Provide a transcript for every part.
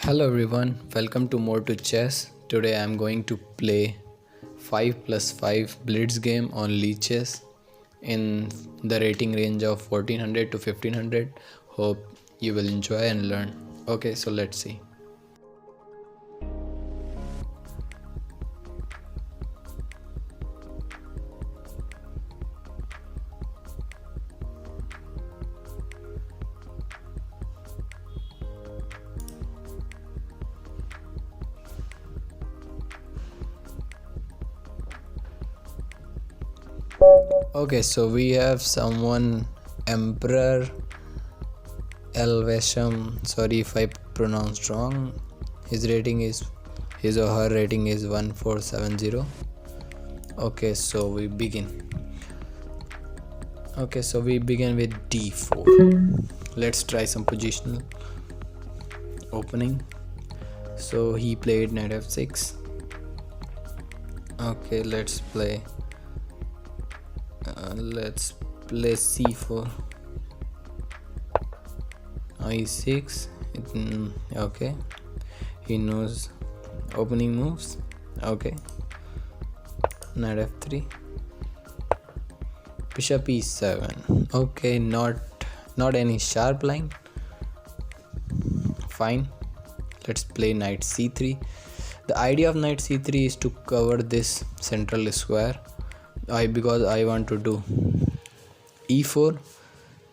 Hello everyone, welcome to MoreToChess. Today I am going to play 5+5 blitz game on Lichess in the rating range of 1400 to 1500. Hope you will enjoy and learn. Okay, so let's see. Okay, so we have someone Emperor Elvesham. Sorry if I pronounced wrong. His or her rating is 1470. Okay, so we begin. Okay, so we begin with d4. Let's try some positional opening. So he played knight f6. Okay, let's play c4. e6. Okay, he knows opening moves. Okay, knight f3, bishop e7. Okay, not any sharp line. Fine, let's play knight c3. The idea of knight c3 is to cover this central square. Because I want to do e4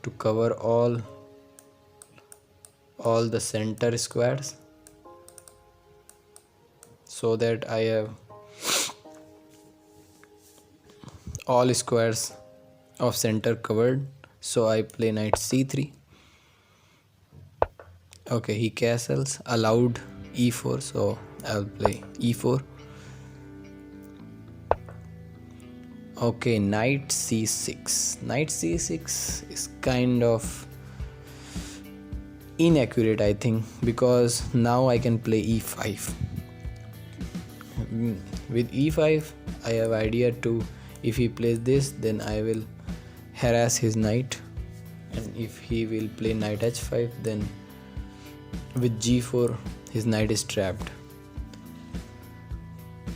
to cover all the center squares, so that I have all squares of center covered. So I play knight c3. Okay, he castles, allowed e4, so I'll play e4. Okay, knight c6. Knight c6 is kind of inaccurate, I think, because now I can play e5. With e5 I have idea to, if he plays this, then I will harass his knight, and if he will play knight h5, then with g4 his knight is trapped.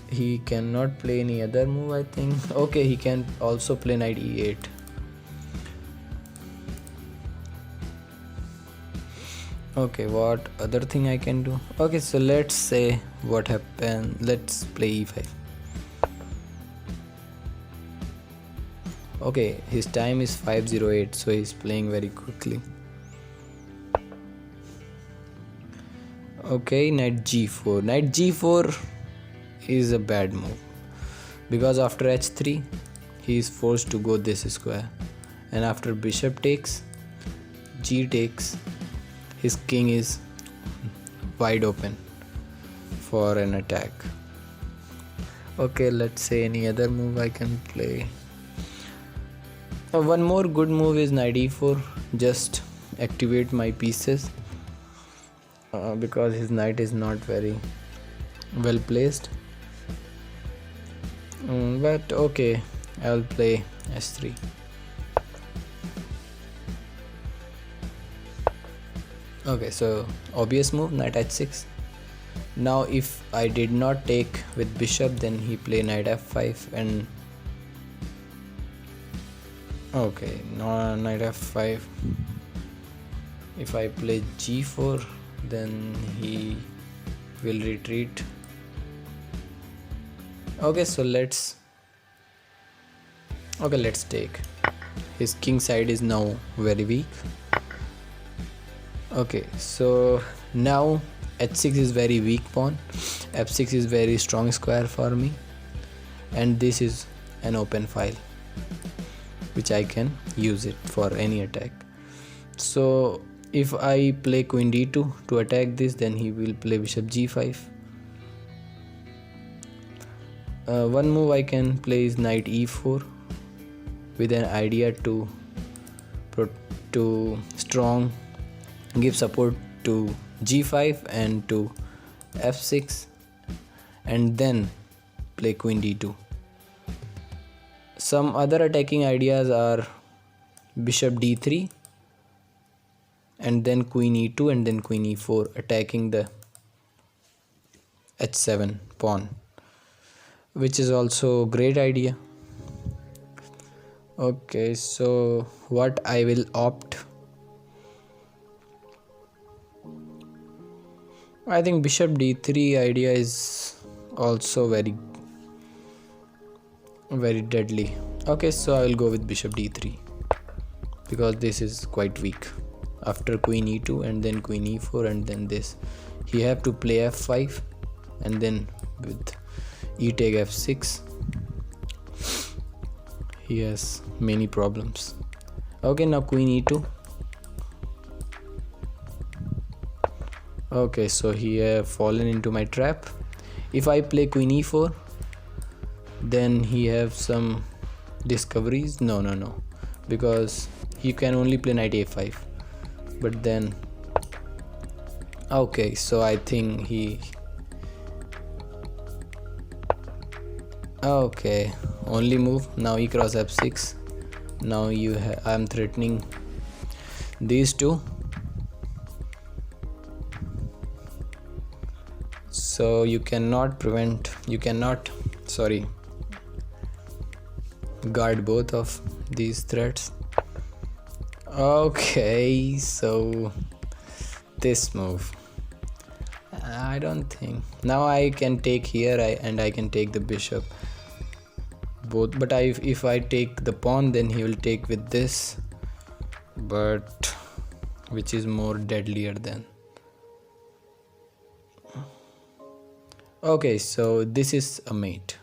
He cannot play any other move, I think. Okay, he can also play knight e8. Okay, what other thing I can do? Okay, so let's say what happened. Let's play e5. Okay, his time is 5:08, so he's playing very quickly. Okay, knight g4. Knight g4 is a bad move, because after h3 he is forced to go this square, and after bishop takes, g takes, his king is wide open for an attack. Okay, let's say any other move I can play. One more good move is knight e4. Just activate my pieces, because his knight is not very well placed. But okay, I'll play s3. Okay, so obvious move, knight h6. Now if I did not take with bishop, then he play knight f5, and okay, no, knight f5. If I play g4, then he will retreat. Okay, so let's take. His king side is now very weak. Okay, so now h6 is very weak pawn, f6 is very strong square for me, and this is an open file which I can use it for any attack. So if I play queen d2 to attack this, then he will play bishop g5. One move I can play is knight e4, with an idea to give support to g5 and to f6, and then play queen d2. Some other attacking ideas are bishop d3 and then queen e2 and then queen e4, attacking the h7 pawn, which is also great idea. Okay, so what I will opt, I think bishop d3 idea is also very deadly. Okay, so I will go with bishop d3 because this is quite weak. After queen e2 and then queen e4 and then this, he have to play f5 and then with e take f6 he has many problems. Okay, now queen e2. Okay, so he have fallen into my trap. If I play queen e4, then he have some discoveries. No, because he can only play knight a5. But then, okay, so I think he, okay, only move. Now e cross f6. Now I'm threatening these two. So you cannot guard both of these threats. Okay, so this move, I don't think. Now I can take here and I can take the bishop both, but if I take the pawn, then he will take with this, but which is more deadlier than. Okay, so this is a mate.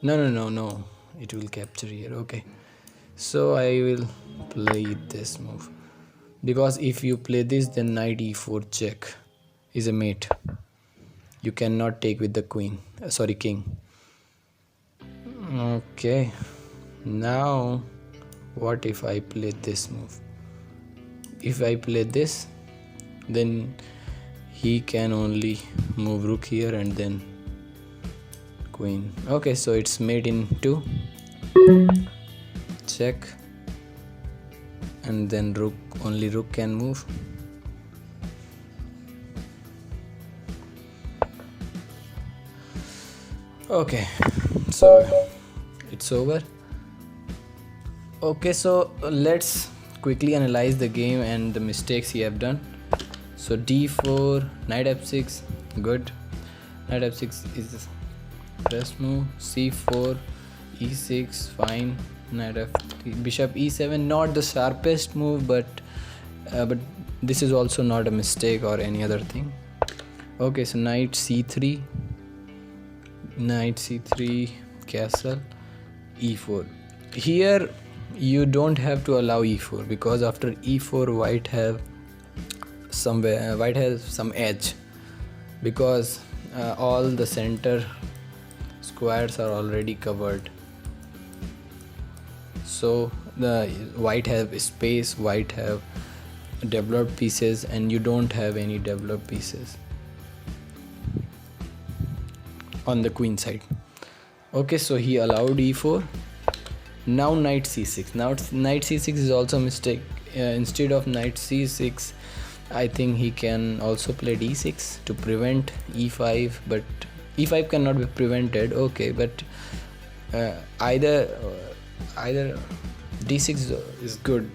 No, it will capture here. Okay, so I will play this move, because if you play this, then knight e4 check is a mate. You cannot take with the queen, king. Okay, now what if I play this move? If I play this, then he can only move rook here and then queen. Okay, so it's mate in 2. Check, and then only rook can move. Okay, so it's over. Okay, so let's quickly analyze the game and the mistakes he have done. So d4, knight f6, good. Knight f6 is best move. c4, e6, fine. Knight f3, bishop e7, not the sharpest move, but this is also not a mistake or any other thing. Okay, so knight c3, castle, e4. Here you don't have to allow e4, because after e4 white has some edge, because all the center squares are already covered. So the white have space, white have developed pieces, and you don't have any developed pieces on the queen side. Okay, so he allowed e4. Now knight c6. Now knight c6 is also a mistake. Instead of knight c6, I think he can also play d6 to prevent e5, but e5 cannot be prevented. Okay, but either d6 is good.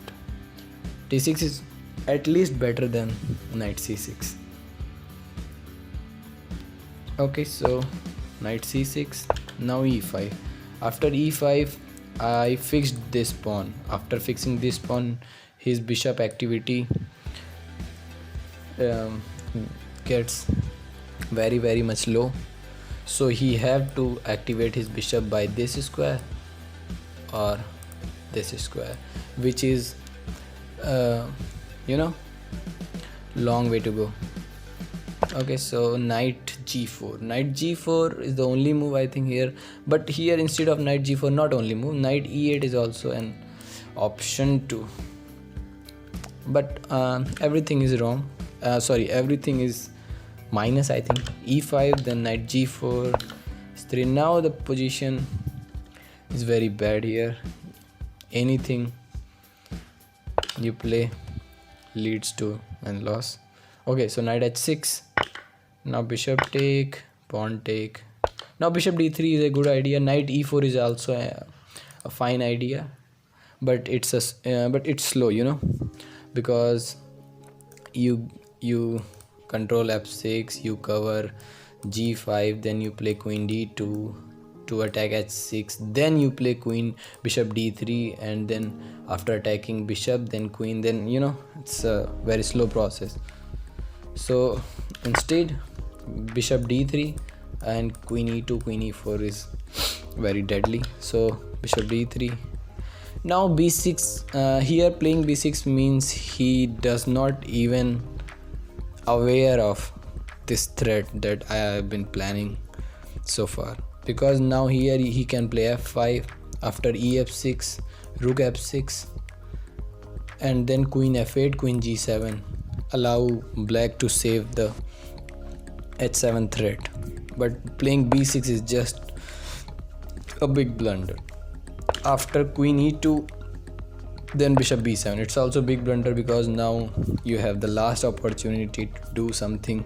d6 is at least better than knight c6. Okay, so knight c6. Now e5. After e5, I fixed this pawn. After fixing this pawn, his bishop activity gets very much low. So he have to activate his bishop by this square or this square, which is long way to go. Okay, so knight g4. Knight g4 is the only move I think here, but here instead of knight g4, not only move, knight e8 is also an option too, but everything is wrong. Everything is minus, I think. e5, then knight g4 is 3. Now the position is very bad here. Anything you play leads to a loss. Okay, so knight h6. Now bishop take, pawn take. Now bishop d3 is a good idea. Knight e4 is also a fine idea, but it's but it's slow, you know, because you control f6, you cover g5, then you play queen d2 to attack h6, then you play queen bishop d3, and then after attacking bishop, then queen, then you know, it's a very slow process. So instead, bishop d3 and queen e2, queen e4 is very deadly. So bishop d3. Now b6. Here playing b6 means he does not even aware of this threat that I have been planning so far, because now here he can play f5 after ef6, rook f6, and then queen f8, queen g7, allow black to save the h7 threat. But playing b6 is just a big blunder. After queen e2, then bishop b7, it's also big blunder, because now you have the last opportunity to do something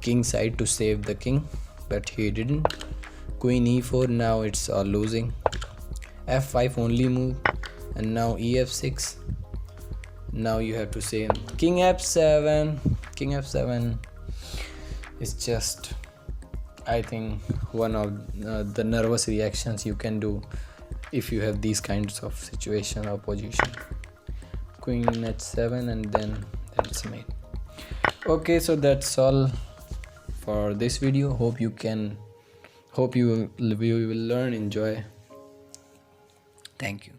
king side to save the king, but he didn't. Queen e4, now it's all losing. f5 only move, and now ef6. Now you have to say king f7. King f7 is just, I think, one of the nervous reactions you can do if you have these kinds of situation or position. Queen h7, and then it's made. Okay, so that's all for this video. Hope you will learn, enjoy. Thank you.